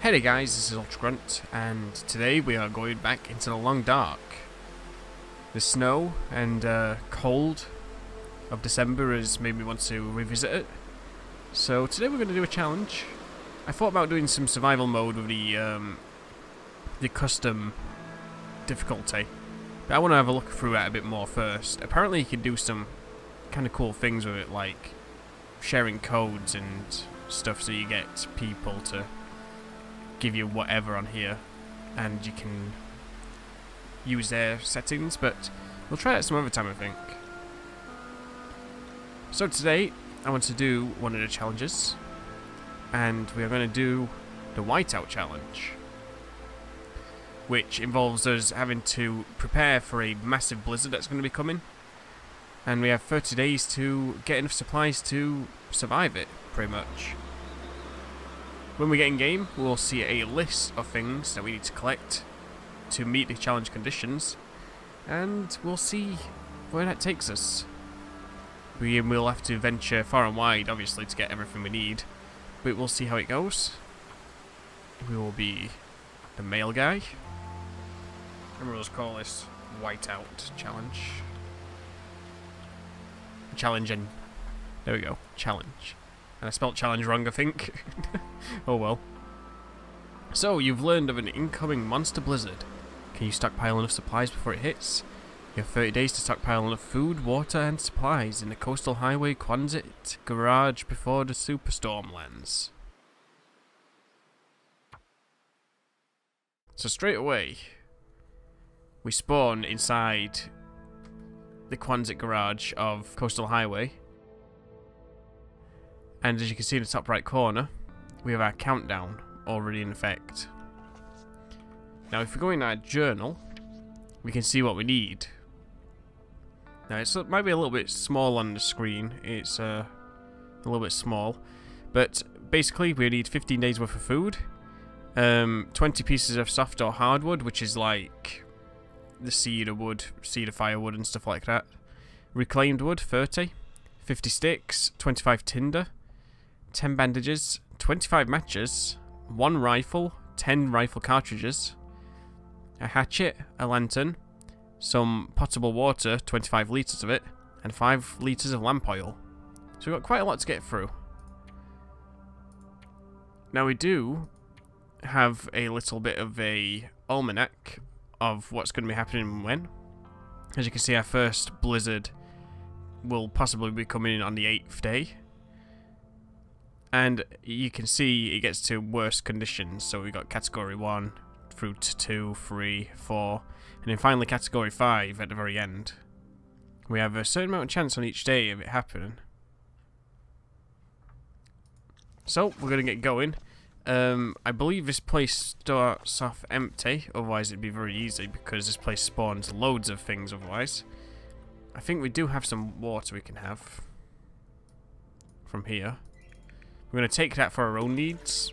Hey there guys, this is UltraGrunt, and today we are going back into the long dark. The snow and cold of December has made me want to revisit it. So today we're going to do a challenge. I thought about doing some survival mode with the custom difficulty, but I want to have a look through that a bit more first. Apparently you can do some kind of cool things with it, like sharing codes and stuff, so you get people to give you whatever on here and you can use their settings, but we'll try that some other time, I think. So today I want to do one of the challenges, and we are going to do the Whiteout challenge, which involves us having to prepare for a massive blizzard that's going to be coming, and we have 30 days to get enough supplies to survive it, pretty much. When we get in game, we'll see a list of things that we need to collect to meet the challenge conditions, and we'll see where that takes us. We'll have to venture far and wide, obviously, to get everything we need, but we'll see how it goes. We will be the male guy. And we'll just call this Whiteout challenge. Challenge, and there we go, challenge. And I spelled challenge wrong, I think. Oh well. So, you've learned of an incoming monster blizzard. Can you stockpile enough supplies before it hits? You have 30 days to stockpile enough food, water and supplies in the coastal highway QUONSET garage before the superstorm lands. So straight away, we spawn inside the QUONSET garage of coastal highway. And as you can see in the top right corner, we have our countdown already in effect. Now if we go in our journal, we can see what we need. Now it might be a little bit small on the screen, it's a little bit small, but basically we need 15 days worth of food, 20 pieces of soft or hardwood, which is like the cedar wood, cedar firewood and stuff like that, reclaimed wood 30, 50 sticks, 25 tinder, 10 bandages, 25 matches, 1 rifle, 10 rifle cartridges, a hatchet, a lantern, some potable water, 25 litres of it, and 5 litres of lamp oil. So we've got quite a lot to get through. Now we do have a little bit of a almanac of what's going to be happening when. As you can see, our first blizzard will possibly be coming in on the 8th day. And you can see it gets to worse conditions. So we've got category 1 through to 2, 3, 4, and then finally category 5 at the very end. We have a certain amount of chance on each day of it happening. So we're going to get going. I believe this place starts off empty, otherwise it'd be very easy because this place spawns loads of things otherwise. I think we do have some water we can have from here. We're going to take that for our own needs,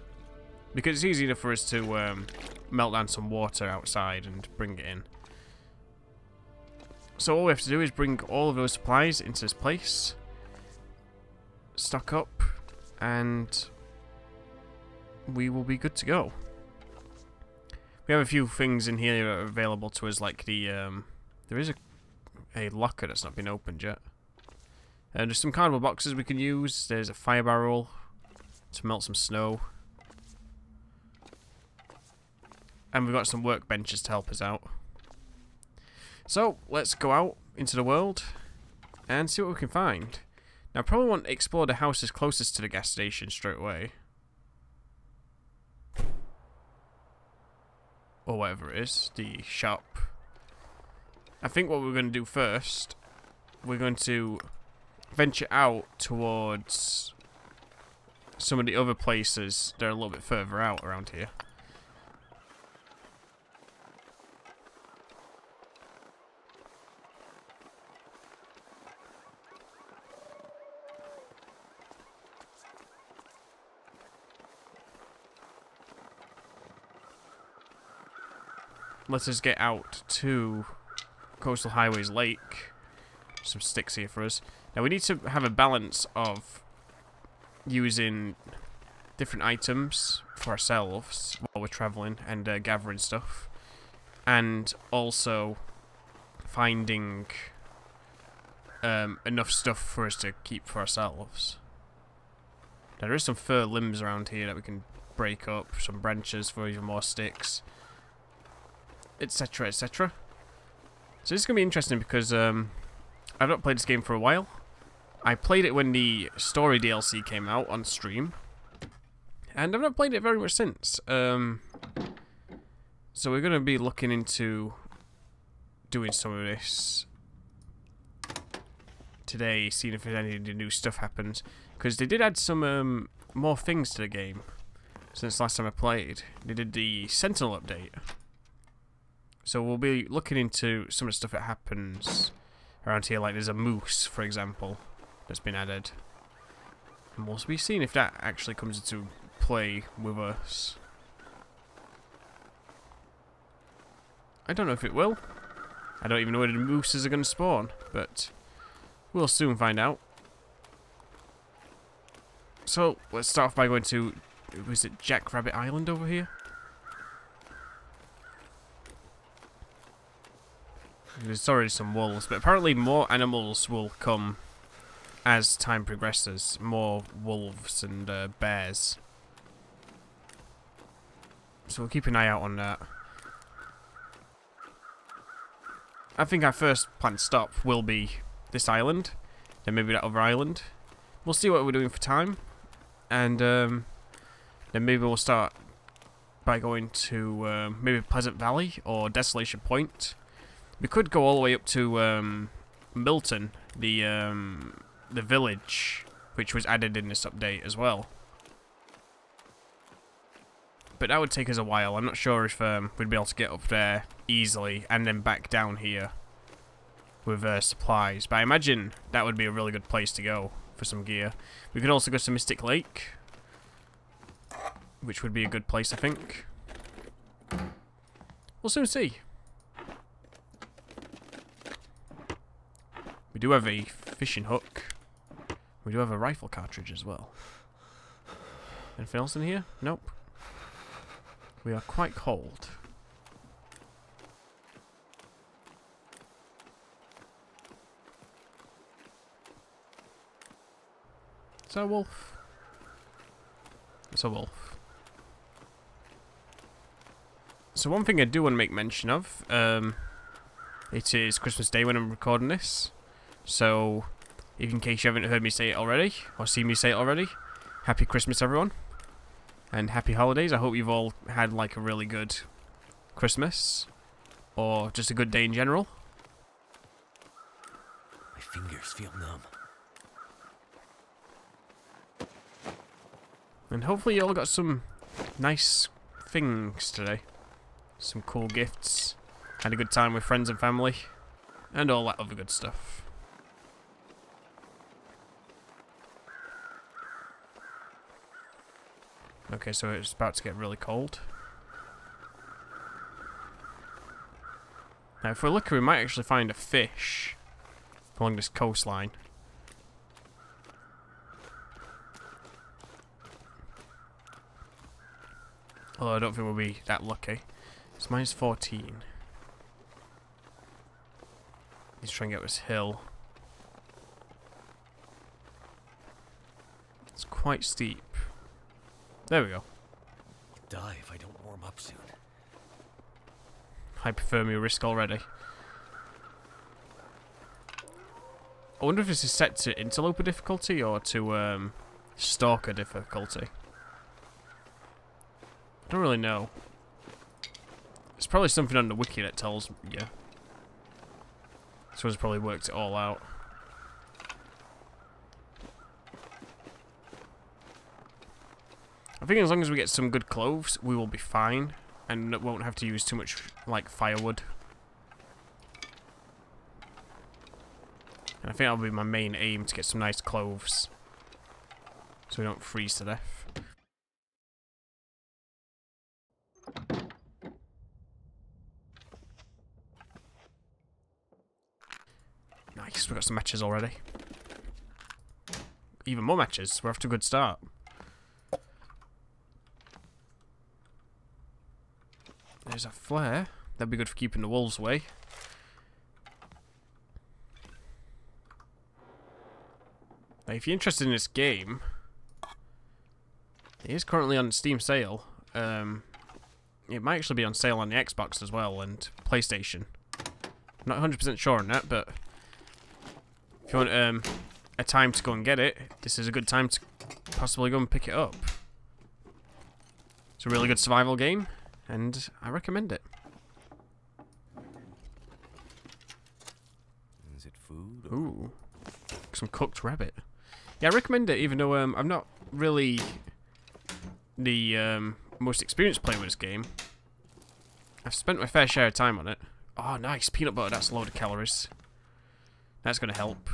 because it's easy enough for us to melt down some water outside and bring it in. So all we have to do is bring all of those supplies into this place, stock up, and we will be good to go. We have a few things in here that are available to us, like the there is a locker that's not been opened yet. There's some cardboard boxes we can use. There's a fire barrel to melt some snow. And we've got some workbenches to help us out. So, let's go out into the world and see what we can find. Now, I probably want to explore the houses closest to the gas station straight away. Or whatever it is, the shop. I think what we're going to do first, we're going to venture out towards some of the other places that are a little bit further out around here. Let's just get out to Coastal Highways Lake. Some sticks here for us. Now we need to have a balance of using different items for ourselves while we're traveling and gathering stuff, and also finding enough stuff for us to keep for ourselves. Now, there is some fur limbs around here that we can break up, some branches for even more sticks, etc, etc. So this is going to be interesting because I've not played this game for a while. I played it when the story DLC came out on stream, and I've not played it very much since. So we're going to be looking into doing some of this today, seeing if any of the new stuff happens, because they did add some more things to the game since last time I played. They did the Sentinel update, so we'll be looking into some of the stuff that happens around here. Like there's a moose, for example, that's been added, and we'll be seeing if that actually comes into play with us. I don't know if it will. I don't even know where the mooses are going to spawn, but we'll soon find out. So, let's start off by going to, was it Jackrabbit Island over here? There's already some wolves, but apparently more animals will come as time progresses. More wolves and bears. So we'll keep an eye out on that. I think our first planned stop will be this island, then maybe that other island. We'll see what we're doing for time, and then maybe we'll start by going to maybe Pleasant Valley or Desolation Point. We could go all the way up to Milton, the village, which was added in this update as well. But that would take us a while. I'm not sure if we'd be able to get up there easily and then back down here with supplies. But I imagine that would be a really good place to go for some gear. We could also go to Mystic Lake, which would be a good place, I think. We'll soon see. We do have a fishing hook. We do have a rifle cartridge as well. Anything else in here? Nope. We are quite cold. Is that a wolf? It's a wolf. So one thing I do want to make mention of, it is Christmas Day when I'm recording this. So, in case you haven't heard me say it already, or seen me say it already, Happy Christmas everyone. And happy holidays. I hope you've all had like a really good Christmas, or just a good day in general. My fingers feel numb. And hopefully you all got some nice things today. Some cool gifts. Had a good time with friends and family. And all that other good stuff. Okay, so it's about to get really cold. Now, if we're lucky, we might actually find a fish along this coastline. Although I don't think we'll be that lucky. It's minus 14. He's trying to get up this hill. It's quite steep. There we go. I'll die if I don't warm up soon. Hypothermia risk already. I wonder if this is set to interloper difficulty or to stalker difficulty. I don't really know. It's probably something on the wiki that tells you. Someone's probably worked it all out. I think as long as we get some good clothes, we will be fine, and won't have to use too much, like, firewood. And I think that'll be my main aim, to get some nice clothes, so we don't freeze to death. Nice, we've got some matches already. Even more matches, we're off to a good start. There's a flare. That'd be good for keeping the wolves away. Now, if you're interested in this game, it is currently on Steam sale. It might actually be on sale on the Xbox as well and PlayStation. I'm not 100% sure on that, but if you want a time to go and get it, this is a good time to possibly go and pick it up. It's a really good survival game, and I recommend it. Is it food? Ooh, some cooked rabbit. Yeah, I recommend it, even though I'm not really the most experienced player with this game. I've spent my fair share of time on it. Oh, nice. Peanut butter, that's a load of calories. That's going to help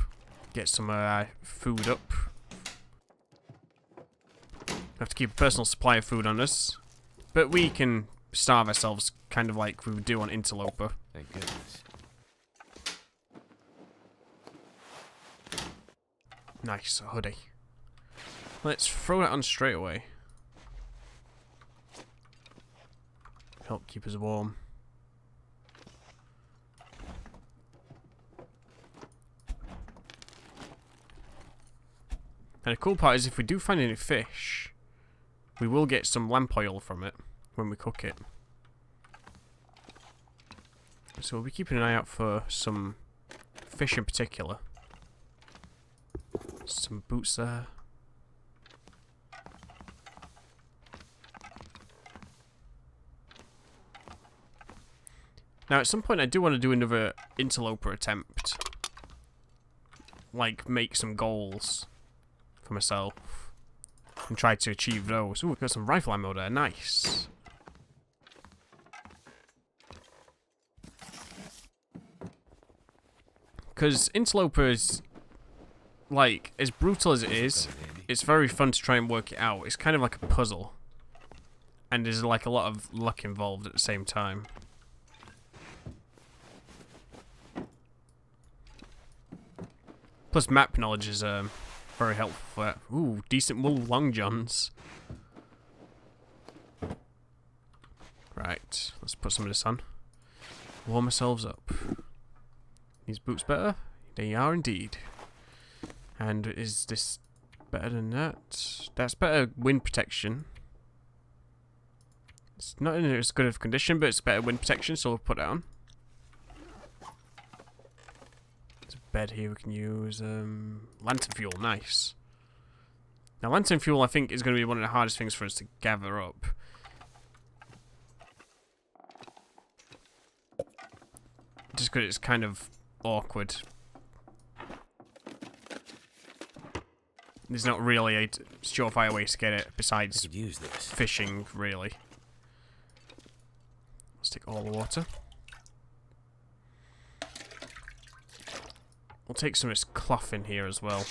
get some food up. Have to keep a personal supply of food on us. But we can starve ourselves kind of like we would do on Interloper. Thank goodness. Nice, a hoodie. Let's throw that on straight away. Help keep us warm. And the cool part is if we do find any fish, we will get some lamp oil from it when we cook it. So we'll be keeping an eye out for some fish in particular. Some boots there. Now, at some point, I do want to do another Interloper attempt. Like, make some goals for myself. And try to achieve those. Ooh, we've got some rifle ammo there. Nice. Because Interloper is, like, as brutal as it is, it's very fun to try and work it out. It's kind of like a puzzle. And there's, like, a lot of luck involved at the same time. Plus, map knowledge is very helpful for that. Ooh, decent wool long johns. Right, let's put some of this on. Warm ourselves up. These boots better? They are indeed. And is this better than that? That's better wind protection. It's not in as good of condition, but it's better wind protection, so we'll put it on. Bed here we can use. Lantern fuel, nice. Now lantern fuel I think is going to be one of the hardest things for us to gather up. Just because it's kind of awkward. There's not really a surefire way to get it besides I could use this. fishing, really. Let's take all the water. We'll take some of this cloth in here as well.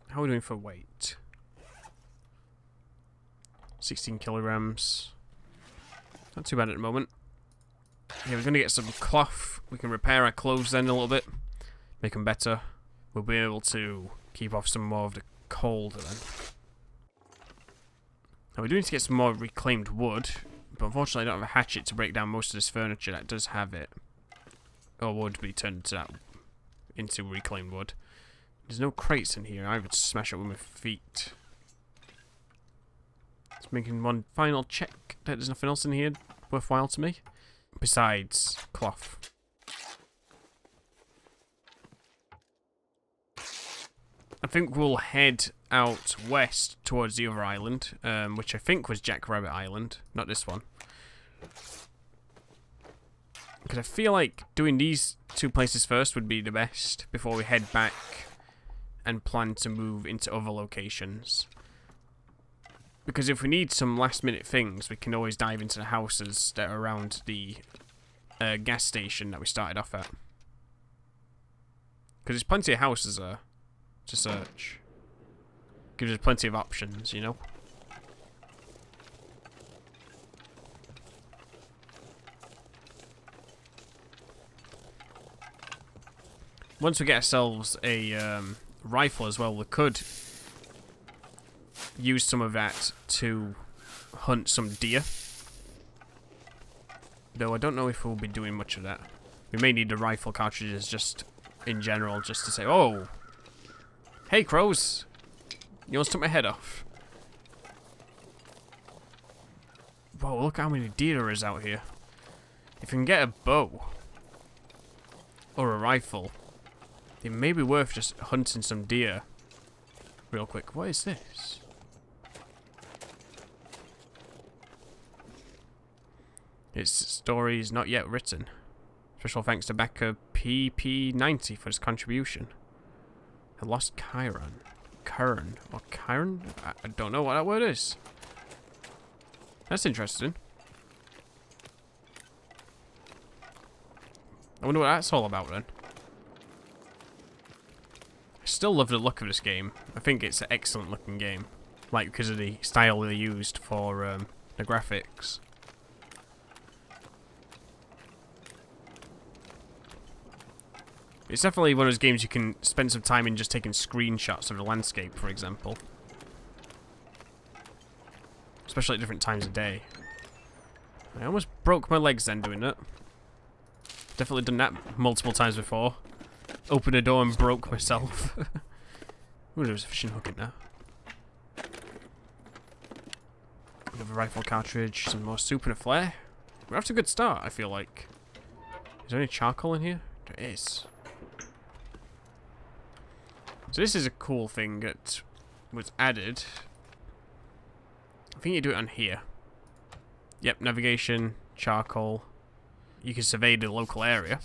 How are we doing for weight? 16 kilograms. Not too bad at the moment. Yeah, we're going to get some cloth. We can repair our clothes then a little bit. Make them better. We'll be able to keep off some more of the cold then. Now we do need to get some more reclaimed wood. But unfortunately I don't have a hatchet to break down most of this furniture. That does have it. Or would be turned into reclaimed wood. There's no crates in here. I would smash it with my feet. Just making one final check that there's nothing else in here worthwhile to me. Besides cloth. I think we'll head out west towards the other island, which I think was Jackrabbit Island, not this one. Because I feel like doing these two places first would be the best before we head back and plan to move into other locations. Because if we need some last minute things, we can always dive into the houses that are around the gas station that we started off at. Because there's plenty of houses there to search. Gives us plenty of options, you know? Once we get ourselves a rifle as well, we could use some of that to hunt some deer. Though I don't know if we'll be doing much of that. We may need the rifle cartridges just in general, just to say, oh, hey crows, you almost took my head off. Whoa, look how many deer there is out here. If you can get a bow or a rifle, it may be worth just hunting some deer real quick. What is this? Its story is not yet written. Special thanks to backer PP90 for his contribution. I lost Chiron. Chiron. Or Chiron? I don't know what that word is. That's interesting. I wonder what that's all about then. I still love the look of this game. I think it's an excellent looking game. Like, because of the style they used for the graphics. It's definitely one of those games you can spend some time in just taking screenshots of the landscape, for example. Especially at different times of day. I almost broke my legs then doing that. Definitely done that multiple times before. Opened a door and broke myself. Ooh, there was a fishing hook in there. Another rifle cartridge, some more soup and a flare. We're off to a good start, I feel like. Is there any charcoal in here? There is. So this is a cool thing that was added. I think you do it on here. Yep, navigation, charcoal. You can survey the local area.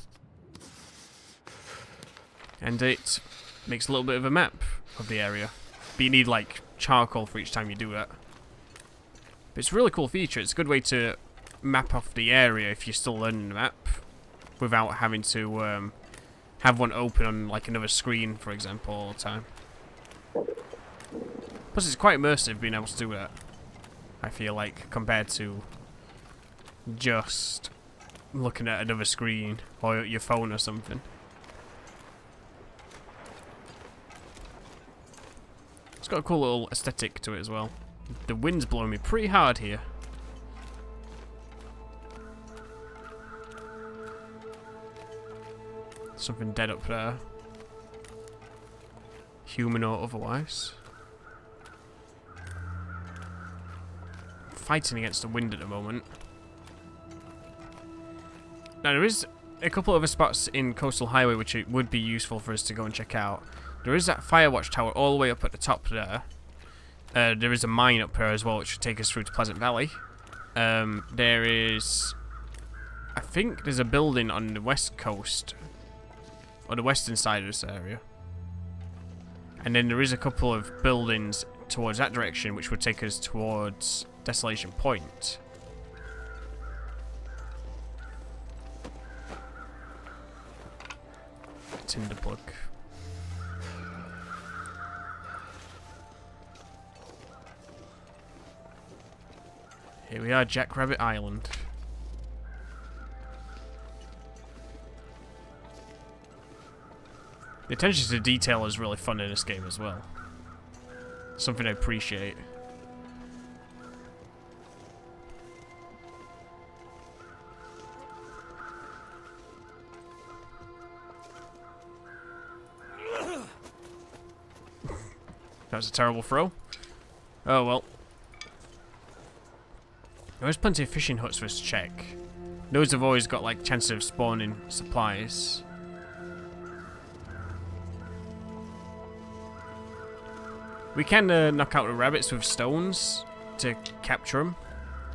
And it makes a little bit of a map of the area. But you need like charcoal for each time you do that. But it's a really cool feature. It's a good way to map off the area if you're still learning the map. Without having to have one open on like another screen, for example, all the time. Plus it's quite immersive being able to do that, I feel like, compared to just looking at another screen or your phone or something. It's got a cool little aesthetic to it as well. The wind's blowing me pretty hard here. Something dead up there. Human or otherwise. Fighting against the wind at the moment. Now there is a couple other spots in Coastal Highway which it would be useful for us to go and check out. There is that fire watch tower all the way up at the top there. There is a mine up there as well which should take us through to Pleasant Valley. There is... I think there's a building on the west coast. Or the western side of this area. And then there is a couple of buildings towards that direction which would take us towards Desolation Point. Tinder plug. Here we are, Jackrabbit Island. The attention to detail is really fun in this game as well. Something I appreciate. That was a terrible throw. Oh well. There's plenty of fishing huts for us to check. Those have always got like chances of spawning supplies. We can knock out the rabbits with stones to capture them,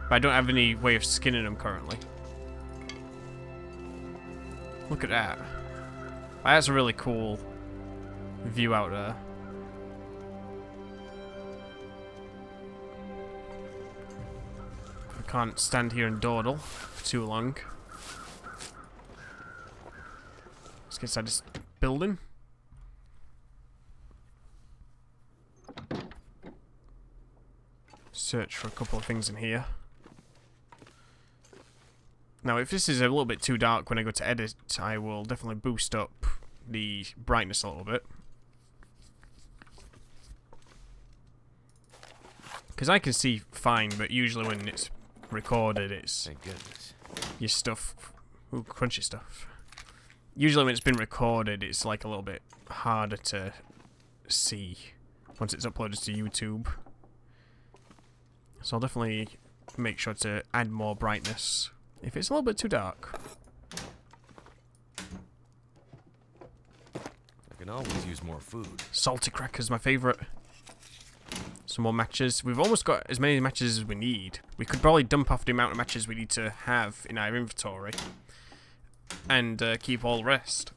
but I don't have any way of skinning them currently. Look at that. That's a really cool view out there. I can't stand here and dawdle for too long. Let's get inside this building. Search for a couple of things in here. Now, if this is a little bit too dark when I go to edit, I will definitely boost up the brightness a little bit. Because Because I can see fine, but usually when it's recorded, it's Thank goodness. your stuff. Ooh, crunchy stuff. Usually when it's been recorded, it's like a little bit harder to see once it's uploaded to YouTube. So I'll definitely make sure to add more brightness if it's a little bit too dark. I can always use more food. Salty crackers, my favourite. Some more matches. We've almost got as many matches as we need. We could probably dump off the amount of matches we need to have in our inventory and keep all the rest.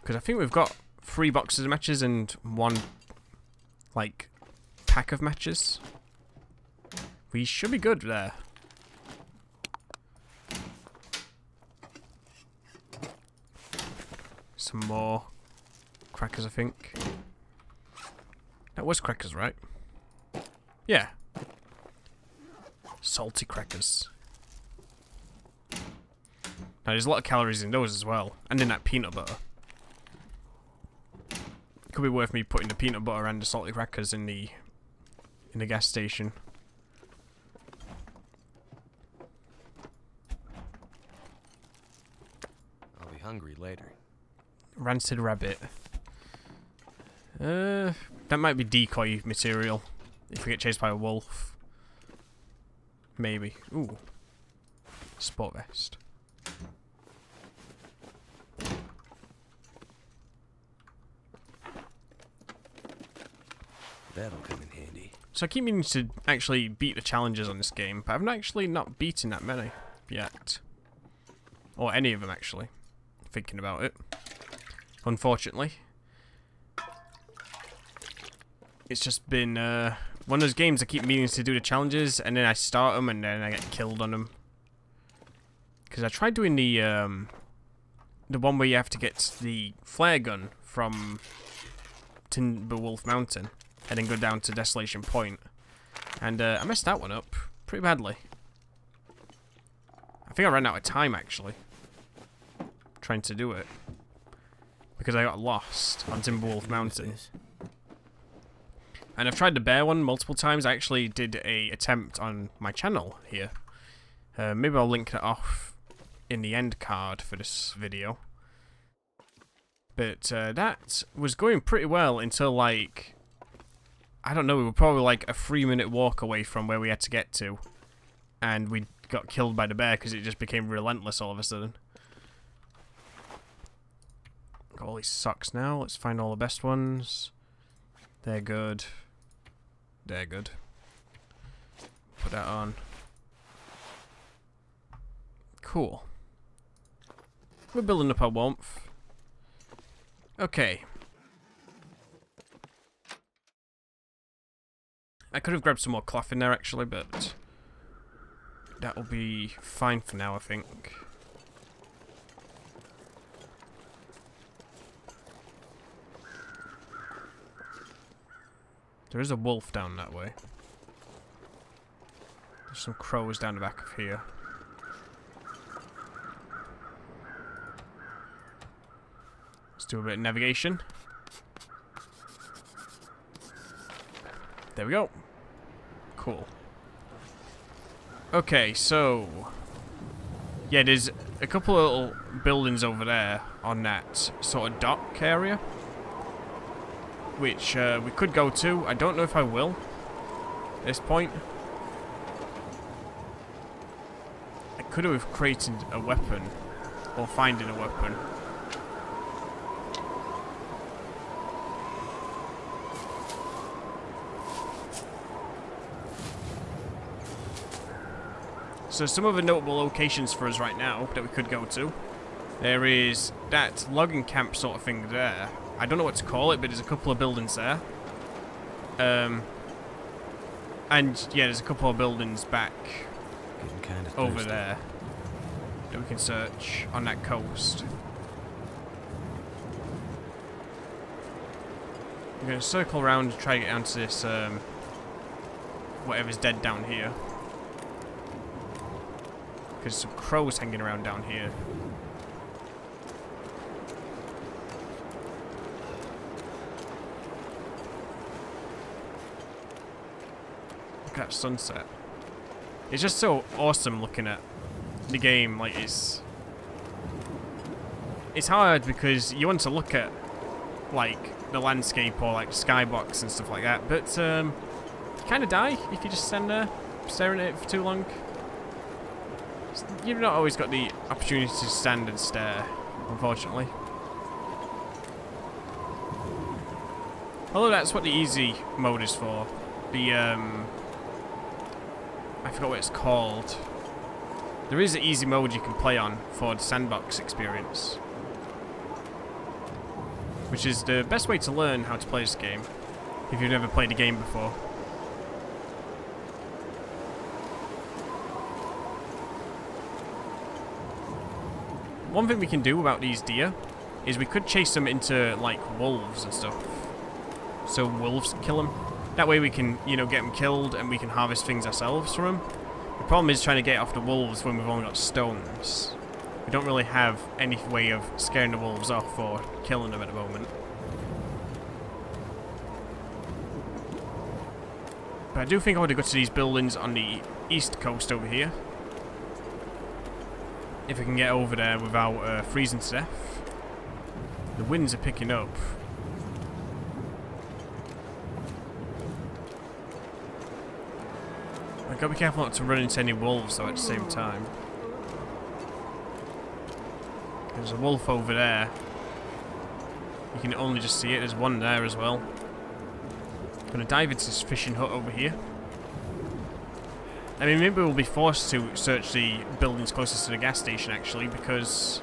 Because I think we've got 3 boxes of matches and 1 like pack of matches. We should be good there. Some more crackers, I think. That was crackers, right? Yeah. Salty crackers. Now, there's a lot of calories in those as well. And in that peanut butter. Could be worth me putting the peanut butter and the salty crackers in the gas station. I'll be hungry later. Rancid rabbit. That might be decoy material. If we get chased by a wolf. Maybe. Ooh. Sport vest. That'll come in handy. So I keep meaning to actually beat the challenges on this game, but I've not beaten that many yet. Or any of them, actually. Thinking about it. Unfortunately. It's just been one of those games I keep meaning to do the challenges, and then I start them, and then I get killed on them. Because I tried doing the one where you have to get the flare gun from Timberwolf Mountain, and then go down to Desolation Point. And I messed that one up pretty badly. I think I ran out of time, actually, trying to do it. Because I got lost on Timberwolf Mountain. And I've tried the bear one multiple times. I actually did a attempt on my channel here. Maybe I'll link it off in the end card for this video. But that was going pretty well until, like, I don't know, we were probably like a 3-minute walk away from where we had to get to. And we got killed by the bear because it just became relentless all of a sudden. Got all these socks now. Let's find all the best ones. They're good. They're good. Put that on. Cool. We're building up our warmth. Okay. I could have grabbed some more cloth in there actually, but that'll be fine for now, I think. There is a wolf down that way. There's some crows down the back of here. Let's do a bit of navigation. There we go. Cool. Okay, so yeah, there's a couple of little buildings over there on that sort of dock area, which we could go to. I don't know if I will at this point. I could have created a weapon or finding a weapon. So some of the notable locations for us right now that we could go to. There is that logging camp sort of thing there. I don't know what to call it, but there's a couple of buildings there. And yeah, there's a couple of buildings back over there that we can search on that coast. I'm going to circle around and try to get down to this whatever's dead down here. There's some crows hanging around down here. Look at that sunset. It's just so awesome looking at the game. Like, it's hard because you want to look at, like, the landscape or, like, skybox and stuff like that. But, you kind of die if you just stand there staring at it for too long. You've not always got the opportunity to stand and stare, unfortunately. Although that's what the easy mode is for. The, I forgot what it's called. There is an easy mode you can play on for the sandbox experience. Which is the best way to learn how to play this game, if you've never played a game before. One thing we can do about these deer is we could chase them into, like, wolves and stuff. So wolves kill them. That way we can, you know, get them killed and we can harvest things ourselves from them. The problem is trying to get off the wolves when we've only got stones. We don't really have any way of scaring the wolves off or killing them at the moment. But I do think I want to go to these buildings on the east coast over here. If we can get over there without freezing to death. The winds are picking up. I've got to be careful not to run into any wolves though at the same time. There's a wolf over there. You can only just see it. There's one there as well. I'm going to dive into this fishing hut over here. I mean, maybe we'll be forced to search the buildings closest to the gas station actually, because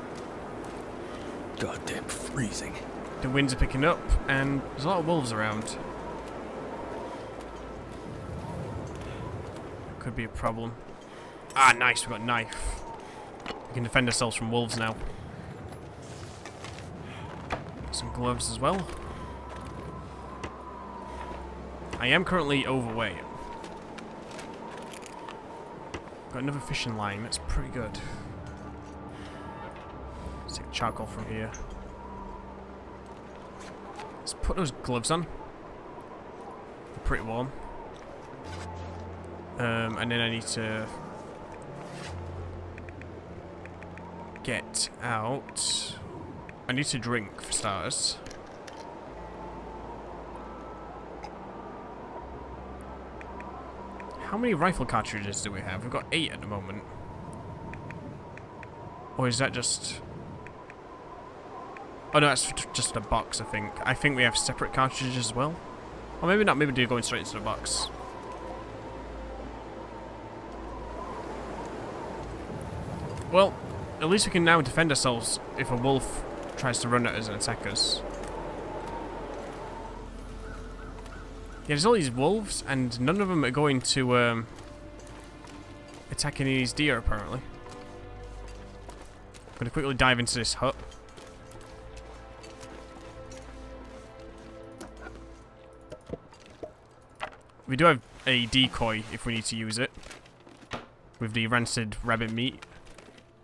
Goddamn freezing. the winds are picking up and there's a lot of wolves around. Could be a problem. Ah, nice, we've got a knife. We can defend ourselves from wolves now. Some gloves as well. I am currently overweight. Got another fishing line, that's pretty good. Let's take charcoal from here. Let's put those gloves on. They're pretty warm. And then I need to get out. I need to drink for starters. How many rifle cartridges do we have? We've got 8 at the moment. Or is that just... Oh no, that's just a box, I think. I think we have separate cartridges as well. Or maybe not, maybe they're going straight into the box. Well, at least we can now defend ourselves if a wolf tries to run at us and attack us. Yeah, there's all these wolves, and none of them are going to attack any of these deer, apparently. I'm going to quickly dive into this hut. We do have a decoy if we need to use it. With the rancid rabbit meat.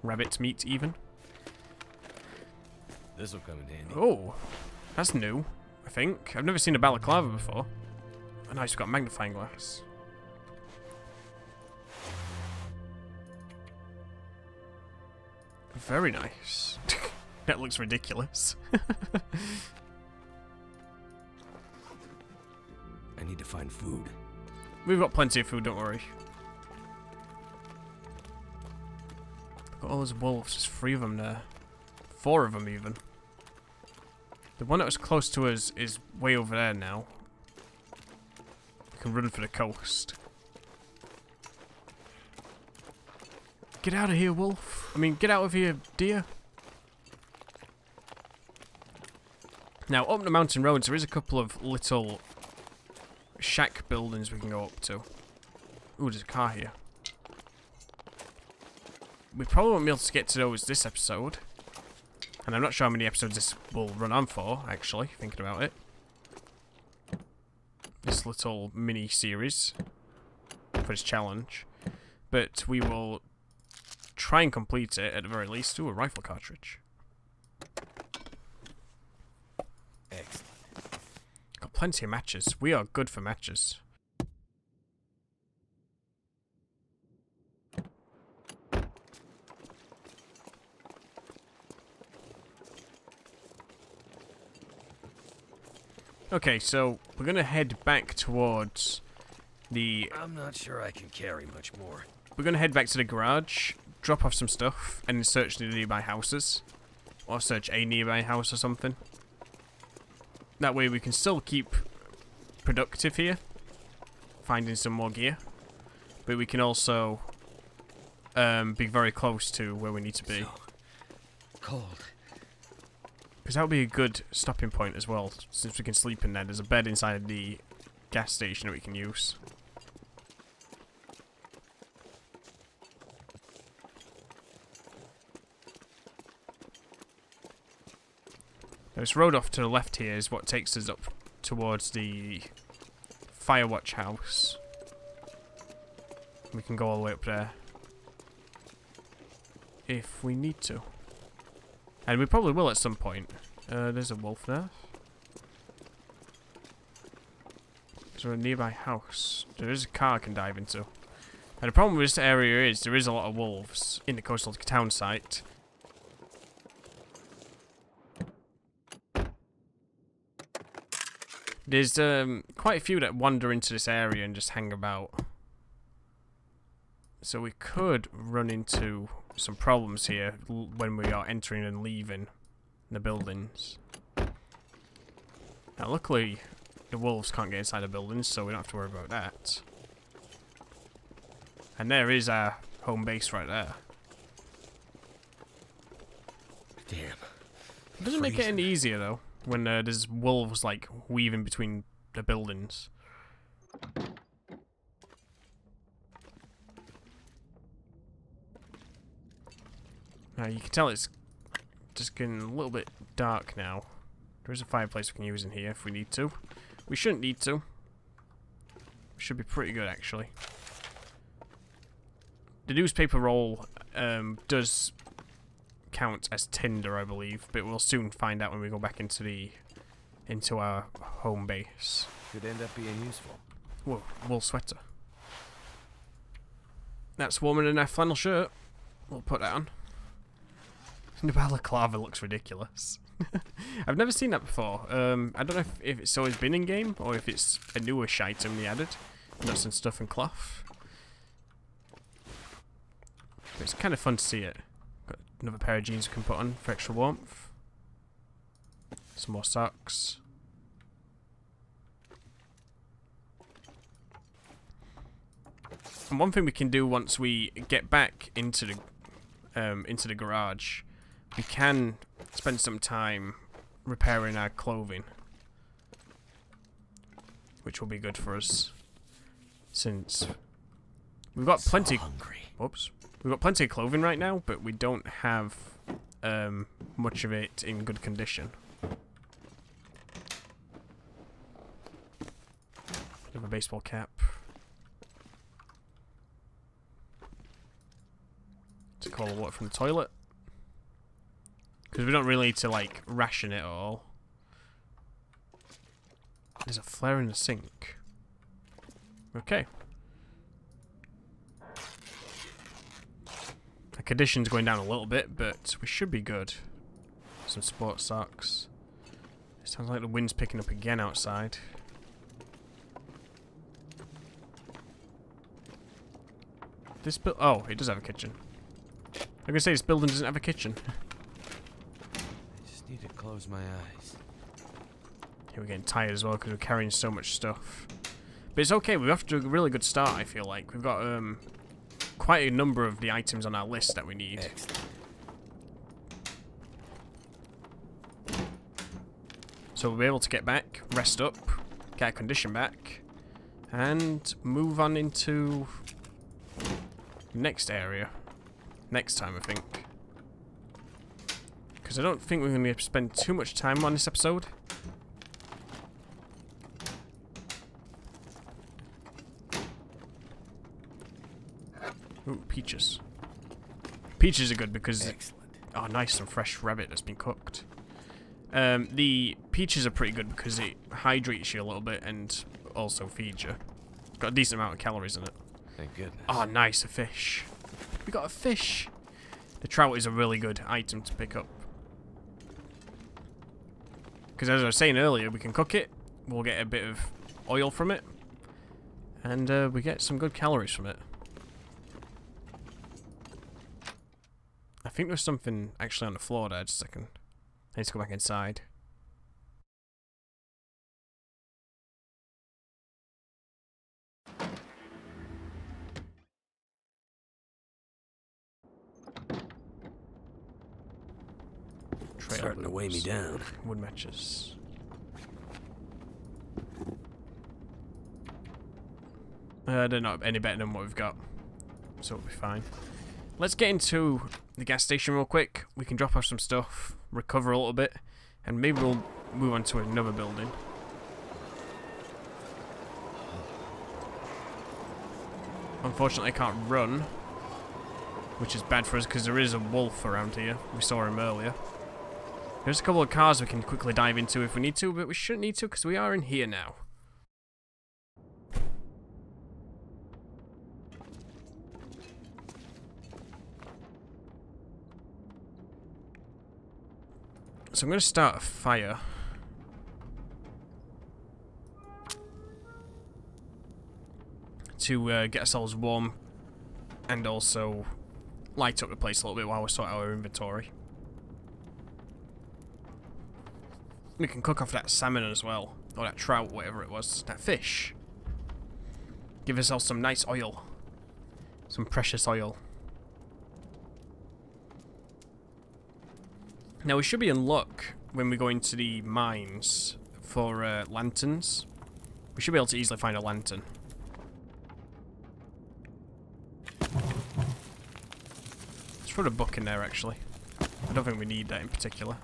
Rabbit meat, even. This will come in handy. Oh, that's new, I think. I've never seen a balaclava before. Oh, nice, we've got a magnifying glass. Very nice. That looks ridiculous. I need to find food. We've got plenty of food, don't worry. Got all those wolves, there's 3 of them there. 4 of them even. The one that was close to us is way over there now. We can run for the coast. Get out of here, wolf. I mean, get out of here, deer. Now, up the mountain roads, there is a couple of little shack buildings we can go up to. Ooh, there's a car here. We probably won't be able to get to those this episode. And I'm not sure how many episodes this will run on for, actually, thinking about it. This little mini-series for this challenge. But we will try and complete it, at the very least. Ooh, a rifle cartridge. Excellent. Got plenty of matches. We are good for matches. Okay, so we're gonna head back towards the... I'm not sure I can carry much more. We're gonna head back to the garage, drop off some stuff, and search the nearby houses. Or search a nearby house or something. That way we can still keep productive here. Finding some more gear. But we can also be very close to where we need to be. So cold. Because that would be a good stopping point as well, since we can sleep in there. There's a bed inside the gas station that we can use. Now this road off to the left here is what takes us up towards the Firewatch house. We can go all the way up there. If we need to. And we probably will at some point. There's a wolf there. Is there a nearby house? There is a car I can dive into. And the problem with this area is there is a lot of wolves in the coastal town site. There's quite a few that wander into this area and just hang about. So we could run into some problems here when we are entering and leaving the buildings. Now luckily the wolves can't get inside the buildings, so we don't have to worry about that. And there is our home base right there. Damn. It doesn't make it any easier though, when there's wolves like weaving between the buildings. Now you can tell it's just getting a little bit dark now. There is a fireplace we can use in here if we need to. We shouldn't need to. Should be pretty good actually. The newspaper roll does count as tinder, I believe, but we'll soon find out when we go back into our home base. Could end up being useful. Whoa, wool sweater. That's warmer than our flannel shirt. We'll put that on. The balaclava looks ridiculous. I've never seen that before. I don't know if it's always been in game or if it's a newish item they added. Nuts and stuff and cloth. But it's kind of fun to see it. Got another pair of jeans we can put on for extra warmth. Some more socks. And one thing we can do once we get back into the garage, we can spend some time repairing our clothing, which will be good for us since we've got plenty. Oops, we've got plenty of clothing right now, but we don't have much of it in good condition. Have a baseball cap. To call the water from the toilet. Because we don't really need to, like, ration it at all. There's a flare in the sink. Okay. The condition's going down a little bit, but we should be good. Some sports socks. It sounds like the wind's picking up again outside. This oh, it does have a kitchen. I'm gonna say this building doesn't have a kitchen. I just need to close my eyes. Here we're getting tired as well because we're carrying so much stuff. But it's okay, we're off to a really good start, I feel like. We've got quite a number of the items on our list that we need. Excellent. So we'll be able to get back, rest up, get our condition back, and move on into the next area. Next time, I think. Because I don't think we're going to spend too much time on this episode. Ooh, peaches. Peaches are good because... Excellent. Oh, nice, some fresh rabbit that's been cooked. The peaches are pretty good because it hydrates you a little bit and also feeds you. It's got a decent amount of calories in it. Thank goodness. Oh, nice, a fish. We got a fish. The trout is a really good item to pick up. Because as I was saying earlier, we can cook it, we'll get a bit of oil from it. And we get some good calories from it. I think there's something actually on the floor there. Just a second. I need to go back inside. Starting to weigh me down. Wood matches. They're not any better than what we've got, so it'll be fine. Let's get into the gas station real quick. We can drop off some stuff, recover a little bit, and maybe we'll move on to another building. Unfortunately, I can't run, which is bad for us because there is a wolf around here. We saw him earlier. There's a couple of cars we can quickly dive into if we need to, but we shouldn't need to because we are in here now. So I'm going to start a fire. To get ourselves warm and also light up the place a little bit while we sort out our inventory. We can cook off that salmon as well, or that trout, whatever it was, that fish. Give ourselves some nice oil, some precious oil. Now we should be in luck when we go into the mines for lanterns. We should be able to easily find a lantern. Let's put a book in there actually. I don't think we need that in particular.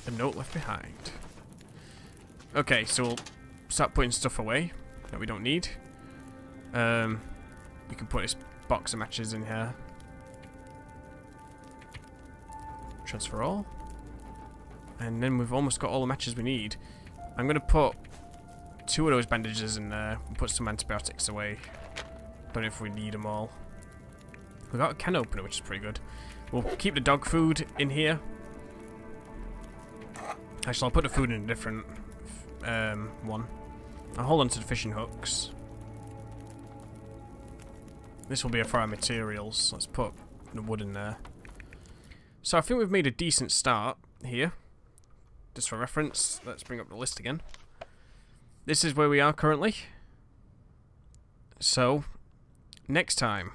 A note left behind. Okay, so we'll start putting stuff away that we don't need. We can put this box of matches in here. Transfer all. And then we've almost got all the matches we need. I'm going to put 2 of those bandages in there and put some antibiotics away. Don't know if we need them all. We've got a can opener, which is pretty good. We'll keep the dog food in here. Actually, I'll put the food in a different one. I'll hold on to the fishing hooks. This will be for our materials. Let's put the wood in there. So I think we've made a decent start here. Just for reference, let's bring up the list again. This is where we are currently. So, next time.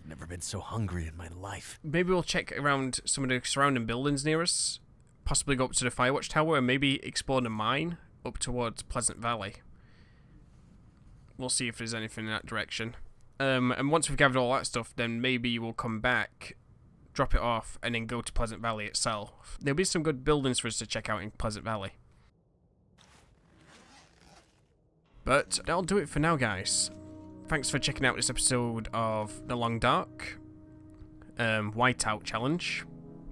Never been so hungry in my life. Maybe we'll check around some of the surrounding buildings near us. Possibly go up to the Firewatch Tower and maybe explore the mine up towards Pleasant Valley. We'll see if there's anything in that direction. And once we've gathered all that stuff, then maybe we'll come back, drop it off, and then go to Pleasant Valley itself. There'll be some good buildings for us to check out in Pleasant Valley. But that'll do it for now, guys. Thanks for checking out this episode of The Long Dark Whiteout Challenge.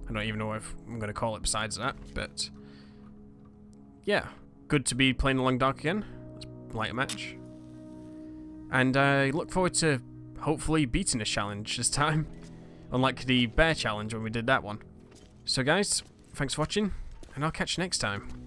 I don't even know what I'm going to call it besides that, but yeah, good to be playing The Long Dark again. Let's light a match. And I look forward to hopefully beating this challenge this time, unlike the bear challenge when we did that one. So guys, thanks for watching, and I'll catch you next time.